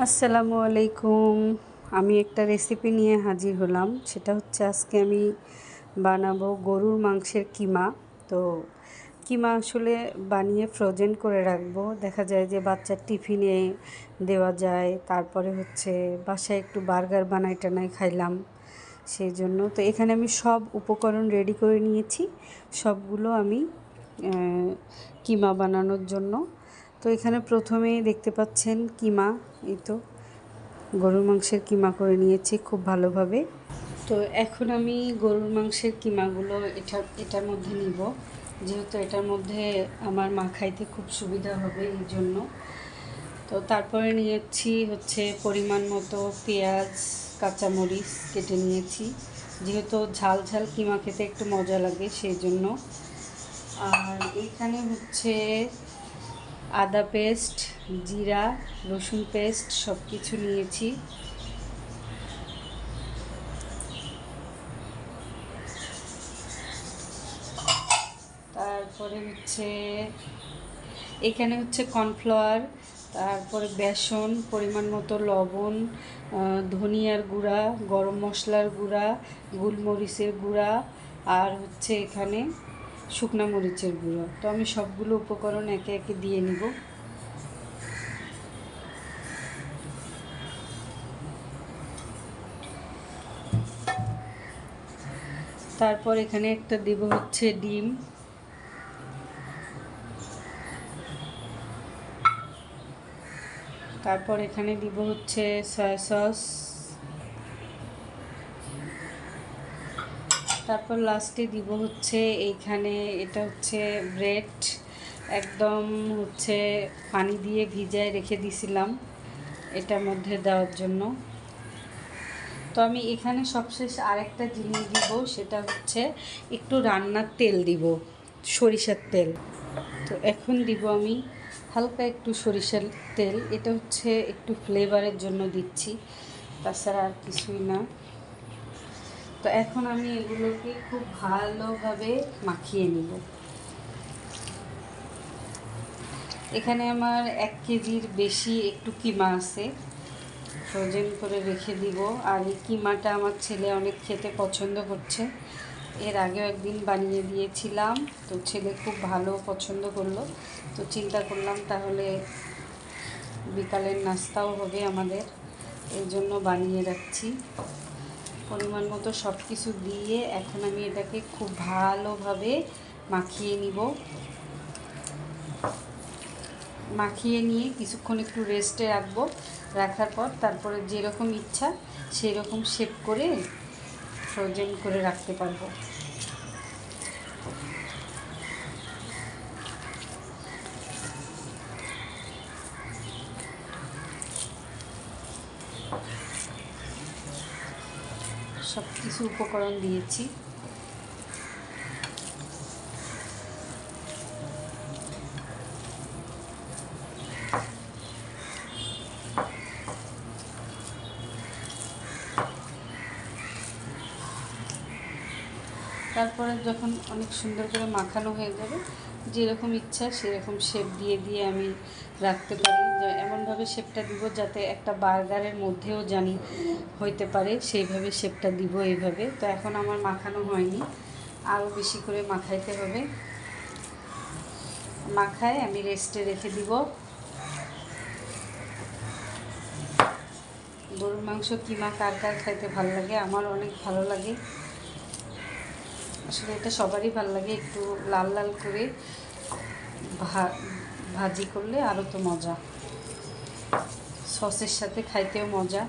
আসসালামু আলাইকুম। আমি একটা রেসিপি নিয়ে হাজির হলাম। সেটা হচ্ছে আজকে আমি বানাবো গরুর মাংসের কিমা। তো কিমা আসলে বানিয়ে ফ্রোজেন করে রাখবো। দেখা যায় যে বাচ্চার টিফিনে দেওয়া যায়। তারপরে হচ্ছে বাসায় একটু বার্গার বানাই টানাই খাইলাম, সেই জন্য। তো এখানে আমি সব উপকরণ রেডি করে নিয়েছি, সবগুলো আমি কিমা বানানোর জন্য। তো এখানে প্রথমেই দেখতে পাচ্ছেন কিমা, এই তো গরুর মাংসের কিমা করে নিয়েছি খুব ভালোভাবে। তো এখন আমি গরুর মাংসের কিমাগুলো এটার মধ্যে নিব, যেহেতু এটার মধ্যে আমার মাখাইতে খুব সুবিধা হবে এই জন্য। তো তারপরে নিয়েছি হচ্ছে পরিমাণ মতো পেঁয়াজ, কাঁচামরিচ কেটে নিয়েছি, যেহেতু ঝাল ঝাল কিমা খেতে একটু মজা লাগে সেই জন্য। আর এখানে হচ্ছে আদা পেস্ট, জিরা, রসুন পেস্ট সব কিছু নিয়েছি। তারপরে হচ্ছে এখানে হচ্ছে কর্নফ্লাওয়ার, তারপরে বেসন, পরিমাণ মতো লবণ, ধনিয়ার গুঁড়া, গরম মশলার গুঁড়া, গোলমরিচের গুঁড়া, আর হচ্ছে এখানে শুকনা মরিচের গুঁড়ো। তো আমি সবগুলো উপকরণ একে একে দিয়ে নিব। তারপর এখানে একটা দেব হচ্ছে ডিম। তারপর এখানে দিব হচ্ছে সয়া সস। তারপর লাস্টে দিব হচ্ছে এইখানে, এটা হচ্ছে ব্রেড, একদম হচ্ছে পানি দিয়ে ভিজায় রেখে দিছিলাম এটার মধ্যে দেওয়ার জন্য। তো আমি এখানে সবশেষ আরেকটা জিনিস দিব, সেটা হচ্ছে একটু রান্নার তেল দিব, সরিষার তেল। তো এখন দিব আমি হালকা একটু সরিষার তেল, এটা হচ্ছে একটু ফ্লেভারের জন্য দিচ্ছি, তাছাড়া আর কিছুই না। তো এখন আমি এগুলোকে খুব ভালোভাবে মাখিয়ে নিব। এখানে আমার 1 কেজির বেশি একটু কিমা আছে, ফ্রোজেন করে রেখে দিব। আর এই কিমাটা আমার ছেলে অনেক খেতে পছন্দ করছে, এর আগেও একদিন বানিয়ে দিয়েছিলাম, তো ছেলে খুব ভালো পছন্দ করলো। তো চিন্তা করলাম তাহলে বিকালের নাস্তাও হবে আমাদের, এই জন্য বানিয়ে রাখছি। পরিমাণ মতো সব কিছু দিয়ে এখন আমি এটাকে খুব ভালোভাবে মাখিয়ে নিব। মাখিয়ে নিয়ে কিছুক্ষণ একটু রেস্টে রাখবো। রাখার পর তারপরে যেরকম ইচ্ছা সেই রকম শেপ করে ফ্রোজেন করে রাখতে পারবো। সব কিছু উপকরণ দিয়েছি। তারপরে যখন অনেক সুন্দর করে মাখানো হয়ে যাবে, যেরকম ইচ্ছা সেরকম শেপ দিয়ে দিয়ে আমি রাখতে পারি। এমনভাবে শেপটা দিব যাতে একটা বার্গারের মধ্যেও জানি হইতে পারে, সেইভাবে শেপটা দিব এইভাবে। তো এখন আমার মাখানো হয়নি, আরও বেশি করে মাখাইতে হবে। মাখায় আমি রেস্টে রেখে দিব। গরুর মাংস কিমা কার কার খাইতে ভালো লাগে? আমার অনেক ভালো লাগে, আসলে এটা সবারই ভালো লাগে। একটু লাল লাল করে ভাজি করলে আরও তো মজা, সসের সাথে খাইতেও মজা।